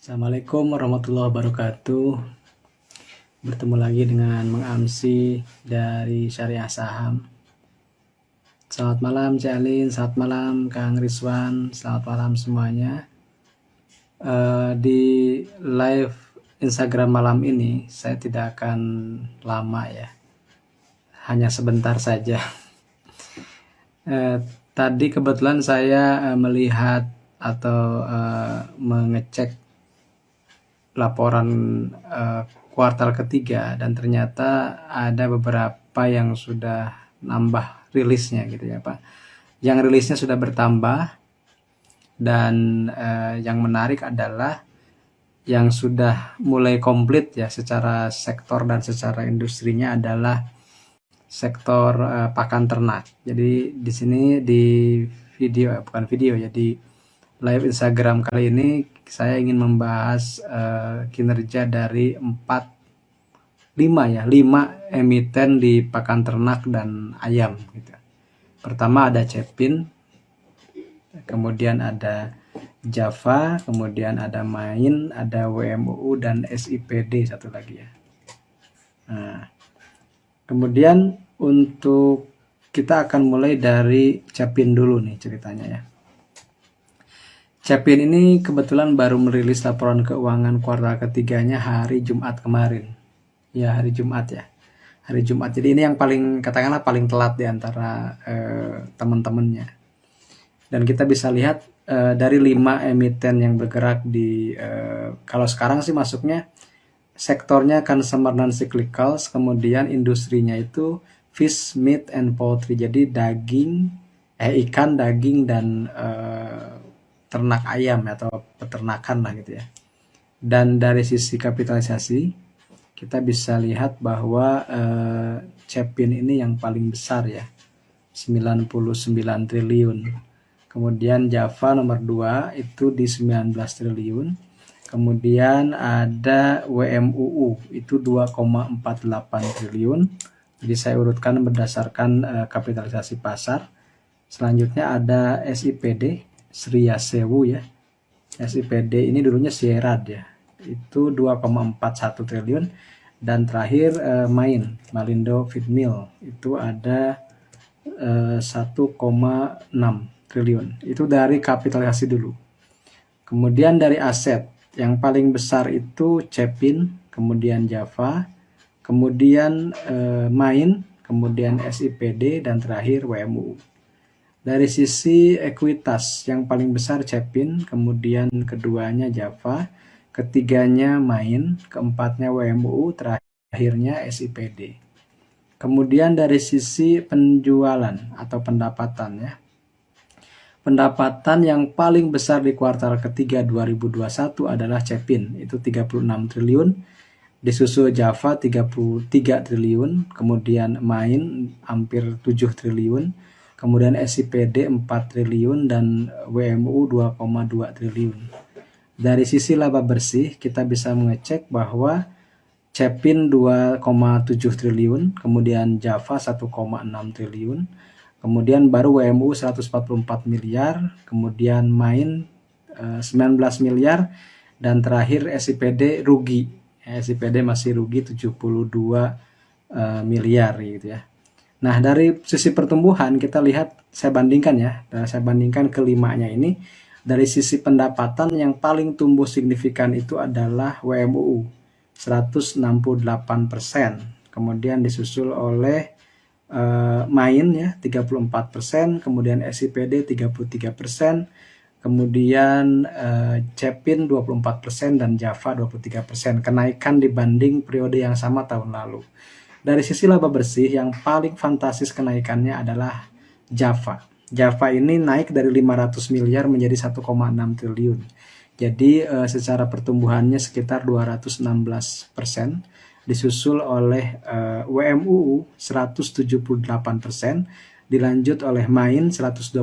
Assalamualaikum warahmatullahi wabarakatuh. Bertemu lagi dengan Mang Amsi dari Syariah Saham. Selamat malam Cik Alin, selamat malam Kang Rizwan, selamat malam semuanya. Di live Instagram malam ini saya tidak akan lama ya, hanya sebentar saja. Tadi kebetulan saya melihat atau mengecek laporan kuartal ketiga dan ternyata ada beberapa yang sudah nambah rilisnya gitu ya Pak. Yang rilisnya sudah bertambah dan yang menarik adalah yang sudah mulai komplit ya secara sektor dan secara industrinya adalah sektor pakan ternak. Jadi di sini di video bukan video ya di live Instagram kali ini saya ingin membahas kinerja dari 5 emiten di pakan ternak dan ayam gitu. Pertama ada Cepin, kemudian ada Java, kemudian ada Main, ada WMUU dan SIPD satu lagi ya. Nah, kemudian untuk kita akan mulai dari Cepin dulu nih ceritanya ya. Cepin ini kebetulan baru merilis laporan keuangan kuartal ketiganya hari Jumat kemarin. Ya, hari Jumat ya. Hari Jumat. Jadi ini yang paling katakanlah paling telat di antara teman-temannya. Dan kita bisa lihat dari 5 emiten yang bergerak di kalau sekarang sih masuknya sektornya consumer non cyclicals, kemudian industrinya itu fish, meat and poultry. Jadi ikan, daging dan ternak ayam atau peternakan lah gitu ya. Dan dari sisi kapitalisasi kita bisa lihat bahwa Cepin ini yang paling besar ya, 99 triliun. Kemudian Java nomor 2 itu di 19 triliun. Kemudian ada WMUU itu 2,48 triliun. Jadi saya urutkan berdasarkan kapitalisasi pasar. Selanjutnya ada SIPD, Sria Sewu ya. SIPD ini dulunya Sierad ya. Itu 2,41 triliun. Dan terakhir Malindo Feedmill itu ada 1,6 triliun. Itu dari kapitalisasi dulu. Kemudian dari aset yang paling besar itu Cepin, kemudian Java, kemudian Main, kemudian SIPD dan terakhir WMU. Dari sisi ekuitas yang paling besar Cepin, kemudian keduanya Java, ketiganya Main, keempatnya WMU, terakhirnya SIPD. Kemudian dari sisi penjualan atau pendapatan ya. Pendapatan yang paling besar di kuartal ketiga 2021 adalah Cepin, itu 36 triliun. Disusul Java 33 triliun, kemudian Main hampir 7 triliun, kemudian SIPD 4 triliun dan WMU 2,2 triliun. Dari sisi laba bersih kita bisa mengecek bahwa Cepin 2,7 triliun, kemudian Java 1,6 triliun, kemudian baru WMU 144 miliar, kemudian Main 19 miliar, dan terakhir SIPD rugi. SIPD masih rugi 72 miliar gitu ya. Nah, dari sisi pertumbuhan kita lihat, saya bandingkan kelimanya ini. Dari sisi pendapatan yang paling tumbuh signifikan itu adalah WMUU 168%, kemudian disusul oleh Main ya 34%, kemudian SIPD 33%, kemudian Cepin 24% dan Java 23%, kenaikan dibanding periode yang sama tahun lalu. Dari sisi laba bersih yang paling fantastis kenaikannya adalah Java. Java ini naik dari 500 miliar menjadi 1,6 triliun. Jadi secara pertumbuhannya sekitar 216%, disusul oleh WMUU 178%, dilanjut oleh Main 126%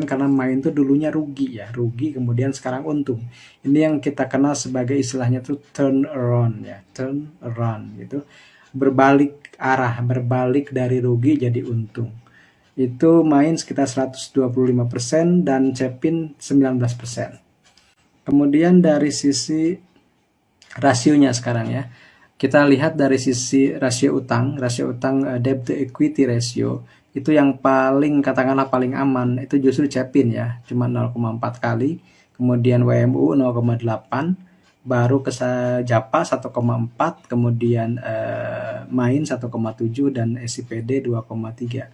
karena Main itu dulunya rugi kemudian sekarang untung. Ini yang kita kenal sebagai istilahnya tuh turn around ya, turn around gitu. Berbalik arah, berbalik dari rugi jadi untung. Itu Main sekitar 125% dan Cepin 19%. Kemudian dari sisi rasionya sekarang ya. Kita lihat dari sisi rasio utang debt to equity ratio itu yang paling katakanlah paling aman itu justru Cepin ya, cuma 0,4 kali, kemudian WMU 0,8, baru ke Japa 1,4, kemudian Main 1,7 dan SIPD 2,3.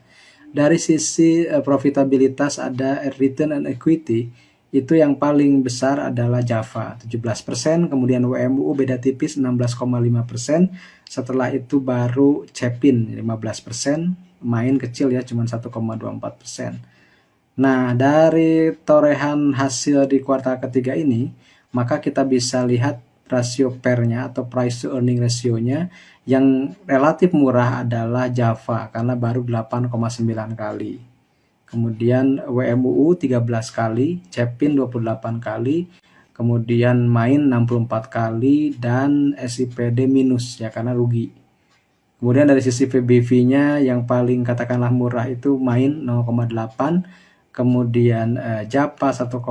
Dari sisi profitabilitas ada return on equity, itu yang paling besar adalah Java 17%, kemudian WMU beda tipis 16,5%, setelah itu baru Cepin 15%, Main kecil ya cuma 1,24%. Nah, dari torehan hasil di kuartal ketiga ini, maka kita bisa lihat rasio PER-nya atau price to earning ratio-nya yang relatif murah adalah Java karena baru 8,9 kali. Kemudian WMUU 13 kali, Cepin 28 kali, kemudian Main 64 kali, dan SIPD minus ya karena rugi. Kemudian dari sisi VBV-nya yang paling katakanlah murah itu Main 0,8, kemudian Japa 1,6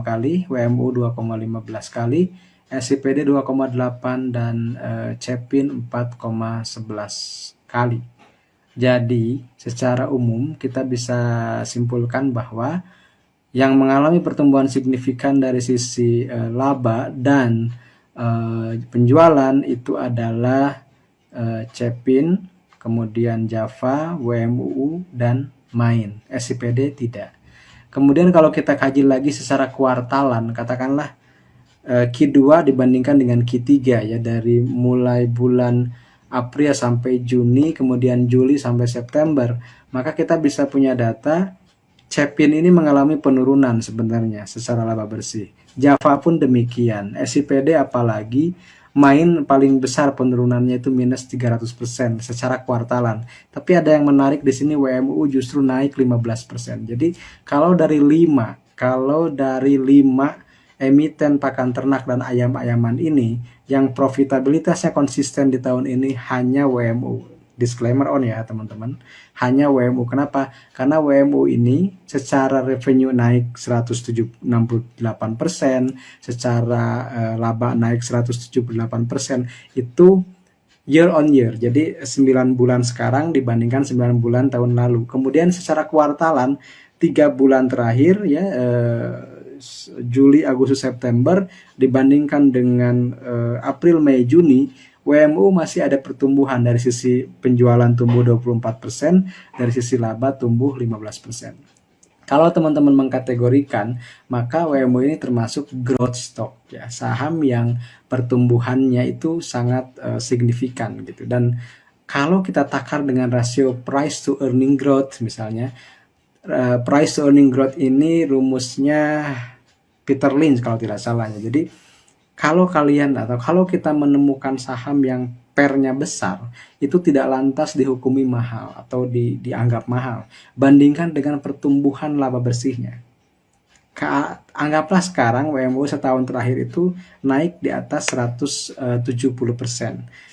kali, WMU 2,15 kali, SIPD 2,8, dan Cepin 4,11 kali. Jadi, secara umum kita bisa simpulkan bahwa yang mengalami pertumbuhan signifikan dari sisi laba dan penjualan itu adalah Cepin, kemudian Java, WMUU, dan Main. SIPD tidak. Kemudian kalau kita kaji lagi secara kuartalan, katakanlah Q2 dibandingkan dengan Q3 ya, dari mulai bulan April sampai Juni, kemudian Juli sampai September, maka kita bisa punya data Cepin ini mengalami penurunan sebenarnya secara laba bersih. Java pun demikian. SIPD apalagi Main paling besar penurunannya itu minus 300% secara kuartalan. Tapi ada yang menarik di sini, WMU justru naik 15%. Jadi kalau dari 5 emiten pakan ternak dan ayam-ayaman ini yang profitabilitasnya konsisten di tahun ini hanya WMU. Disclaimer on ya teman-teman, hanya WMU. Kenapa? Karena WMU ini secara revenue naik 168%, secara laba naik 178%, itu year on year. Jadi 9 bulan sekarang dibandingkan 9 bulan tahun lalu. Kemudian secara kuartalan 3 bulan terakhir ya, Juli, Agustus, September dibandingkan dengan April, Mei, Juni, WMU masih ada pertumbuhan. Dari sisi penjualan tumbuh 24%, dari sisi laba tumbuh 15%. Kalau teman-teman mengkategorikan, maka WMU ini termasuk growth stock ya, saham yang pertumbuhannya itu sangat signifikan gitu. Dan kalau kita takar dengan rasio price to earning growth misalnya, price to earning growth ini rumusnya Peter Lynch kalau tidak salah. Jadi kalau kalian atau kalau kita menemukan saham yang pernya besar, itu tidak lantas dihukumi mahal atau dianggap mahal. Bandingkan dengan pertumbuhan laba bersihnya. Anggaplah sekarang WMU setahun terakhir itu naik di atas 170%.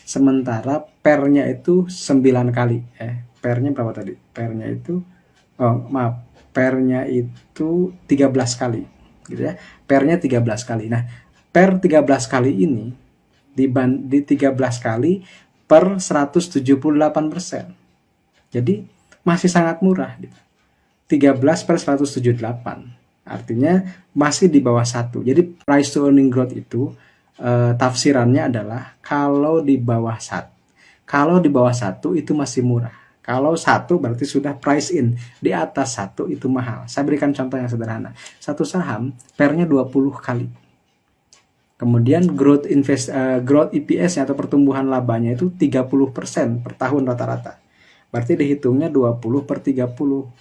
Sementara pernya itu 9 kali. Pernya berapa tadi? Pernya itu pernya itu 13 kali gitu ya. Pernya 13 kali. Nah, per 13 kali ini di 13 kali per 178%. Jadi masih sangat murah gitu. 13 per 178. Artinya masih di bawah 1. Jadi price to earning growth itu tafsirannya adalah kalau di bawah 1. Kalau di bawah 1 itu masih murah. Kalau 1 berarti sudah price in. Di atas 1 itu mahal. Saya berikan contoh yang sederhana. Satu saham pernya 20 kali. Kemudian growth EPS atau pertumbuhan labanya itu 30% per tahun rata-rata. Berarti dihitungnya 20 per 30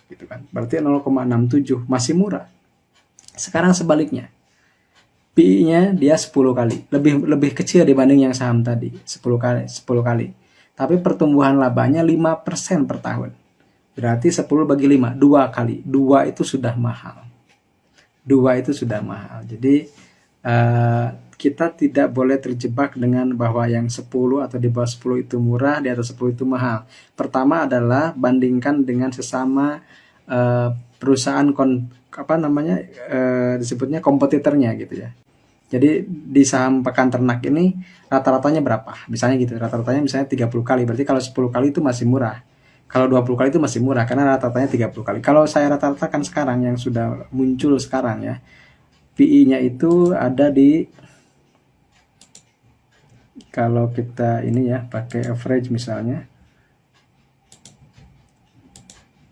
gitu kan. Berarti 0,67, masih murah. Sekarang sebaliknya. PI-nya dia 10 kali. Lebih kecil dibanding yang saham tadi, 10 kali. Tapi pertumbuhan labanya 5% per tahun. Berarti 10 bagi 5, 2 kali. 2 itu sudah mahal. Jadi kita tidak boleh terjebak dengan bahwa yang 10 atau di bawah 10 itu murah, di atas 10 itu mahal. Pertama adalah bandingkan dengan sesama perusahaan disebutnya kompetitornya gitu ya. Jadi di saham pekan ternak ini rata-ratanya berapa? Misalnya gitu, rata-ratanya misalnya 30 kali. Berarti kalau 10 kali itu masih murah. Kalau 20 kali itu masih murah karena rata-ratanya 30 kali. Kalau saya rata-ratakan sekarang yang sudah muncul sekarang ya, PI-nya itu ada di, kalau kita ini ya pakai average misalnya.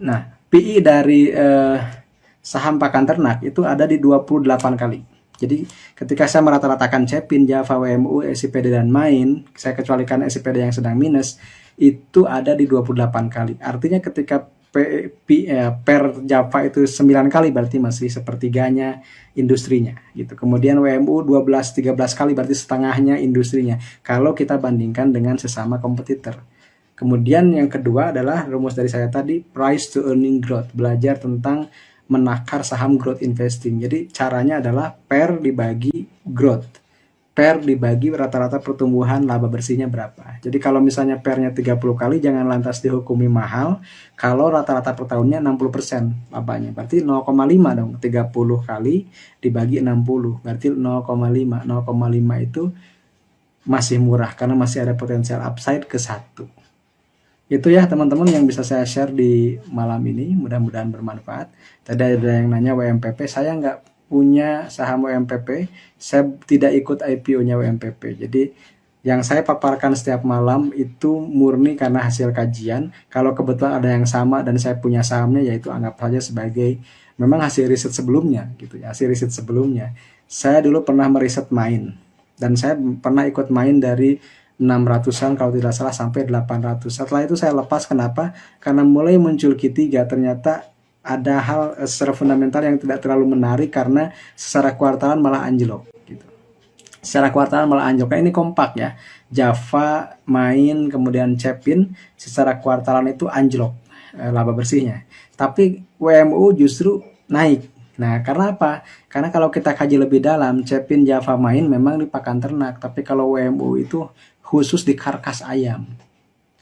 Nah, PI dari saham pakan ternak itu ada di 28 kali. Jadi ketika saya merata-ratakan Cepin, Java, WMU, SIPD dan Main, saya kecualikan SIPD yang sedang minus, itu ada di 28 kali. Artinya ketika per Java itu 9 kali berarti masih sepertiganya industrinya gitu. Kemudian WMU 12-13 kali berarti setengahnya industrinya kalau kita bandingkan dengan sesama kompetitor. Kemudian yang kedua adalah rumus dari saya tadi, price to earning growth, belajar tentang menakar saham growth investing. Jadi caranya adalah per dibagi growth. Per dibagi rata-rata pertumbuhan laba bersihnya berapa. Jadi kalau misalnya pernya 30 kali jangan lantas dihukumi mahal. Kalau rata-rata per tahunnya 60% labanya. Berarti 0,5 dong. 30 kali dibagi 60. Berarti 0,5. 0,5 itu masih murah karena masih ada potensial upside ke 1. Itu ya teman-teman yang bisa saya share di malam ini, mudah-mudahan bermanfaat. Tadi ada yang nanya WMPP, saya nggak punya saham WMPP, saya tidak ikut IPO-nya WMPP. Jadi yang saya paparkan setiap malam itu murni karena hasil kajian. Kalau kebetulan ada yang sama dan saya punya sahamnya, yaitu anggap saja sebagai memang hasil riset sebelumnya gitu ya, hasil riset sebelumnya. Saya dulu pernah meriset Main dan saya pernah ikut Main dari 600-an kalau tidak salah sampai 800. Setelah itu saya lepas, kenapa? Karena mulai muncul Q3 ternyata ada hal secara fundamental yang tidak terlalu menarik karena secara kuartalan malah anjlok gitu. Secara kuartalan malah anjlok. Ini kompak ya. Java, Main, kemudian Cepin secara kuartalan itu anjlok laba bersihnya. Tapi WMU justru naik. Nah, karena apa? Karena kalau kita kaji lebih dalam, Cepin, Java, Main memang di pakan ternak, tapi kalau WMU itu khusus di karkas ayam.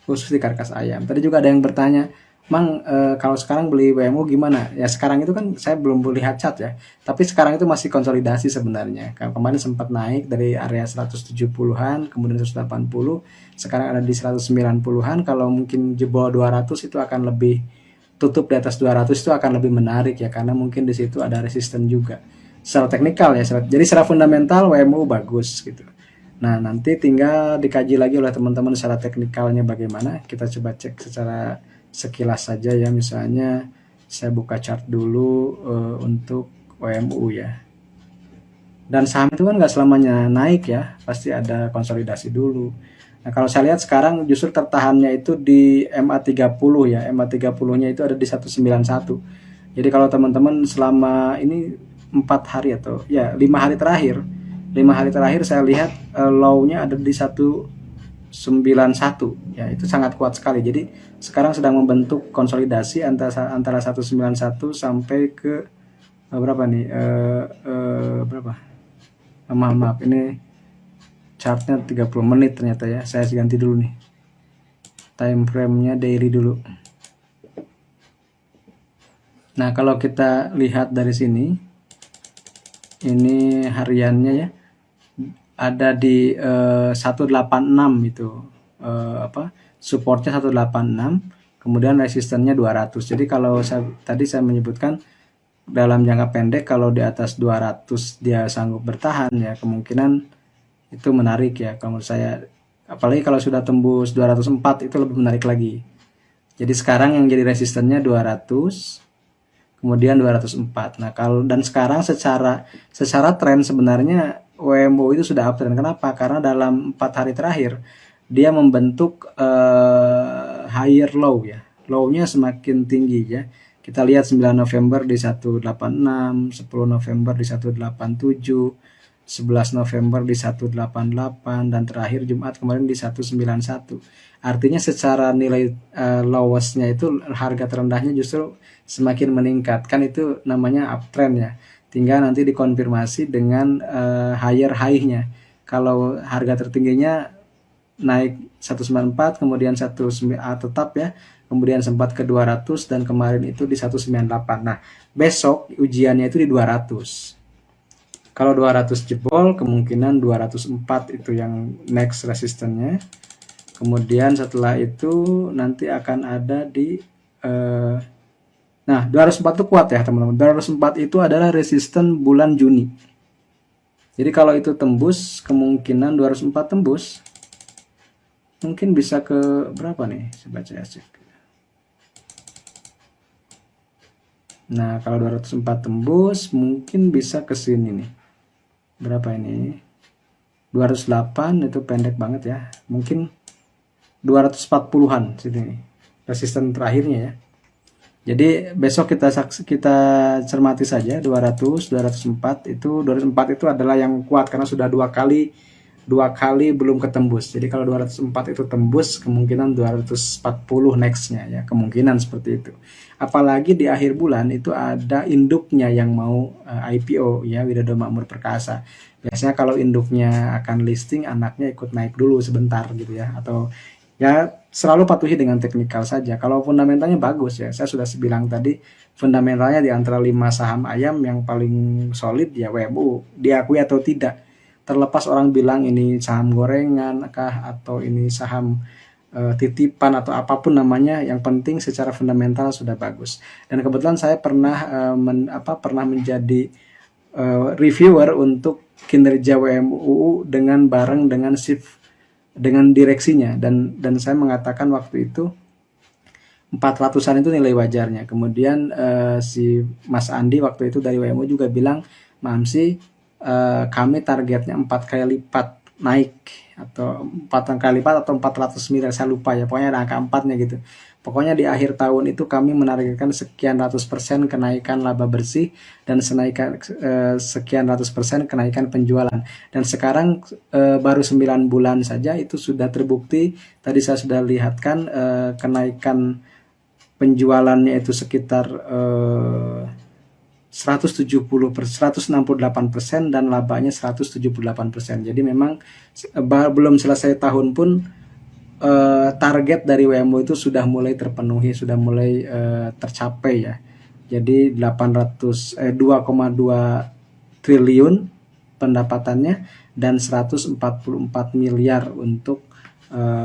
Khusus di karkas ayam. Tadi juga ada yang bertanya, Mang, kalau sekarang beli WMU gimana? Ya sekarang itu kan saya belum lihat chart ya. Tapi sekarang itu masih konsolidasi sebenarnya. Kalau kemarin sempat naik dari area 170-an, kemudian 180, sekarang ada di 190-an. Kalau mungkin jebol 200 itu akan lebih, tutup di atas 200 itu akan lebih menarik ya, karena mungkin di situ ada resisten juga. Secara teknikal ya, jadi secara fundamental WMU bagus gitu. Nah, nanti tinggal dikaji lagi oleh teman-teman secara teknikalnya bagaimana. Kita coba cek secara sekilas saja ya. Misalnya saya buka chart dulu untuk WMU ya. Dan saham itu kan nggak selamanya naik ya, pasti ada konsolidasi dulu. Nah, kalau saya lihat sekarang justru tertahannya itu di MA30 ya. MA30-nya itu ada di 191. Jadi kalau teman-teman selama ini 4 hari atau ya 5 hari terakhir, 5 hari terakhir saya lihat low-nya ada di 191 ya, itu sangat kuat sekali. Jadi sekarang sedang membentuk konsolidasi antara 191 sampai ke berapa nih, berapa, maaf ini chartnya 30 menit ternyata ya, saya ganti dulu nih time frame-nya daily dulu. Nah, kalau kita lihat dari sini, ini hariannya ya, ada di 186 itu, supportnya 186, kemudian resistennya 200. Jadi kalau tadi saya menyebutkan dalam jangka pendek kalau di atas 200 dia sanggup bertahan ya, kemungkinan itu menarik ya kalau menurut saya. Apalagi kalau sudah tembus 204 itu lebih menarik lagi. Jadi sekarang yang jadi resistennya 200, kemudian 204. Nah, kalau dan sekarang secara tren sebenarnya WMU itu sudah uptrend. Kenapa? Karena dalam 4 hari terakhir dia membentuk higher low ya. Low-nya semakin tinggi ya. Kita lihat 9 November di 186, 10 November di 187, 11 November di 188, dan terakhir Jumat kemarin di 191. Artinya secara nilai lowest-nya itu harga terendahnya justru semakin meningkat. Kan itu namanya uptrend ya. Tinggal nanti dikonfirmasi dengan higher high-nya. Kalau harga tertingginya naik 194, kemudian tetap ya, kemudian sempat ke 200 dan kemarin itu di 198. Nah, besok ujiannya itu di 200. Kalau 200 jebol, kemungkinan 204 itu yang next resistannya. Kemudian setelah itu nanti akan ada di nah 204 itu kuat ya teman-teman. 204 itu adalah resisten bulan Juni. Jadi kalau itu tembus, kemungkinan 204 tembus, mungkin bisa ke berapa nih? Coba saya cek. Nah, kalau 204 tembus, mungkin bisa ke sini nih. Berapa ini? 208 itu pendek banget ya. Mungkin 240-an sini. Resisten terakhirnya ya. Jadi besok kita cermati saja 200, 204 itu 204 itu adalah yang kuat karena sudah dua kali belum ketembus. Jadi kalau 204 itu tembus, kemungkinan 240 nextnya ya, kemungkinan seperti itu. Apalagi di akhir bulan itu ada induknya yang mau IPO ya, Widodo Makmur Perkasa. Biasanya kalau induknya akan listing, anaknya ikut naik dulu sebentar gitu ya, atau ya selalu patuhi dengan teknikal saja. Kalau fundamentalnya bagus ya, saya sudah bilang tadi, fundamentalnya di antara 5 saham ayam yang paling solid ya WMU, diakui atau tidak. Terlepas orang bilang ini saham gorengan kah atau ini saham titipan atau apapun namanya, yang penting secara fundamental sudah bagus. Dan kebetulan saya pernah menjadi reviewer untuk kinerja WMUU dengan bareng dengan shift dengan direksinya, dan saya mengatakan waktu itu 400-an itu nilai wajarnya. Kemudian si Mas Andi waktu itu dari WMU juga bilang, Mamsi, kami targetnya 4 kali lipat naik, atau 4 kali lipat atau 400 miliar, saya lupa ya, pokoknya ada angka 4-nya gitu. Pokoknya di akhir tahun itu kami menargetkan sekian ratus persen kenaikan laba bersih dan sekian ratus persen kenaikan penjualan. Dan sekarang baru 9 bulan saja itu sudah terbukti. Tadi saya sudah lihatkan kenaikan penjualannya itu sekitar 168% dan labanya 178%. Jadi memang belum selesai tahun pun target dari WMO itu sudah mulai terpenuhi, sudah mulai tercapai ya. Jadi 2,2 triliun pendapatannya dan 144 miliar untuk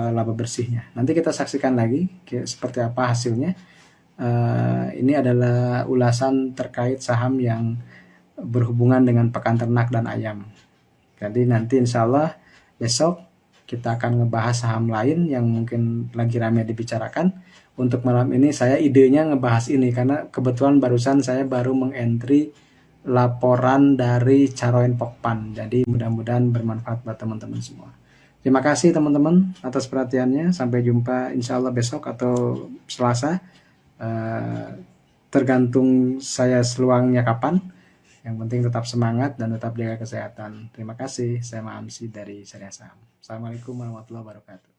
laba bersihnya. Nanti kita saksikan lagi seperti apa hasilnya. Ini adalah ulasan terkait saham yang berhubungan dengan pakan ternak dan ayam. Jadi nanti insya Allah besok kita akan ngebahas saham lain yang mungkin lagi ramai dibicarakan. Untuk malam ini saya idenya ngebahas ini karena kebetulan barusan saya baru mengentry laporan dari Caroen Pokpan. Jadi mudah-mudahan bermanfaat buat teman-teman semua. Terima kasih teman-teman atas perhatiannya. Sampai jumpa insya Allah besok atau Selasa. Tergantung saya seluangnya kapan. Yang penting tetap semangat dan tetap jaga kesehatan. Terima kasih. Saya Mamsi dari Syariah Saham. Assalamualaikum warahmatullahi wabarakatuh.